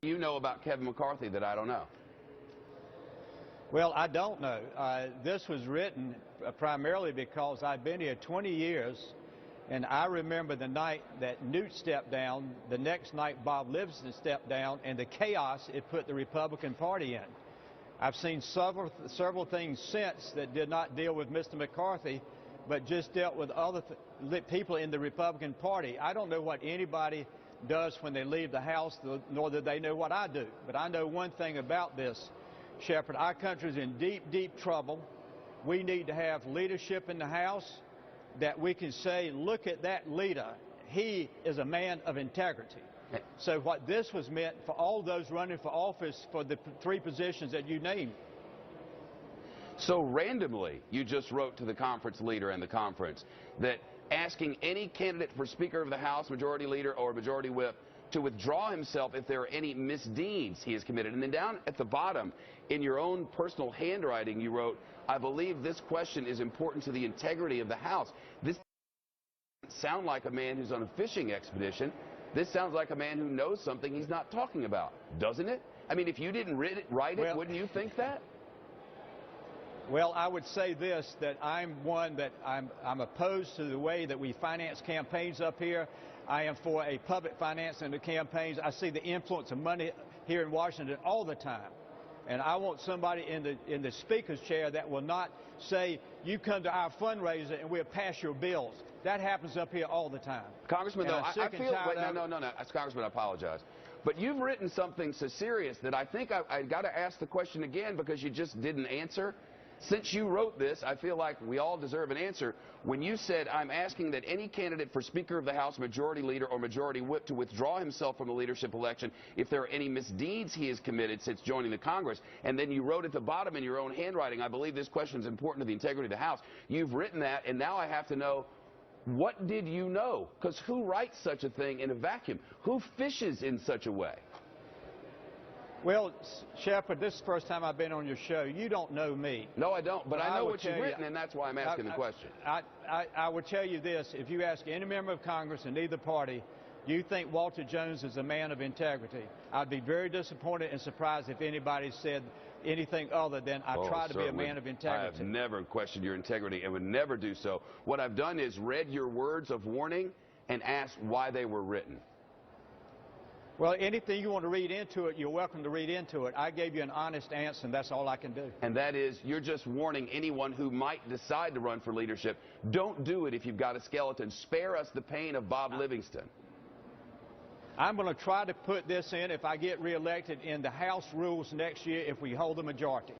you know about Kevin McCarthy that I don't know? Well, I don't know. This was written primarily because I've been here 20 years, and I remember the night that Newt stepped down, the next night Bob Livingston stepped down, and the chaos it put the Republican Party in. I've seen several things since that did not deal with Mr. McCarthy, but just dealt with other people in the Republican Party. I don't know what anybody does when they leave the House, nor do they know what I do. But I know one thing about this, Shepard. Our country is in deep, deep trouble. We need to have leadership in the House that we can say, look at that leader. He is a man of integrity. So what this was meant for all those running for office for the three positions that you named. So randomly, you just wrote to the conference leader and the conference that asking any candidate for Speaker of the House, Majority Leader, or Majority Whip to withdraw himself if there are any misdeeds he has committed. And then down at the bottom, in your own personal handwriting, you wrote, I believe this question is important to the integrity of the House. This doesn't sound like a man who's on a fishing expedition. This sounds like a man who knows something he's not talking about, doesn't it? I mean, if you didn't write it, wouldn't you think that? Well, I would say this, that I'm one that I'm opposed to the way that we finance campaigns up here. I am for a public financing of campaigns. I see the influence of money here in Washington all the time. And I want somebody in the speaker's chair that will not say, you come to our fundraiser and we'll pass your bills. That happens up here all the time. Congressman, though, I feel, wait, no, Congressman, I apologize. But you've written something so serious that I think I got to ask the question again because you just didn't answer. Since you wrote this, I feel like we all deserve an answer. When you said, I'm asking that any candidate for Speaker of the House, Majority Leader, or Majority Whip to withdraw himself from the leadership election if there are any misdeeds he has committed since joining the Congress, and then you wrote at the bottom in your own handwriting, I believe this question is important to the integrity of the House. You've written that, and now I have to know, what did you know? Because who writes such a thing in a vacuum? Who fishes in such a way? Well, Shepard, this is the first time I've been on your show. You don't know me. No, I don't, but I know what you've written, and that's why I'm asking the question. I would tell you this. If you ask any member of Congress in either party, do you think Walter Jones is a man of integrity? I'd be very disappointed and surprised if anybody said anything other than I try to be a man of integrity. I have never questioned your integrity and would never do so. What I've done is read your words of warning and asked why they were written. Well, anything you want to read into it, you're welcome to read into it. I gave you an honest answer, and that's all I can do. And that is, you're just warning anyone who might decide to run for leadership, don't do it if you've got a skeleton. Spare us the pain of Bob Livingston. I'm going to try to put this in, if I get reelected, in the House rules next year if we hold the majority.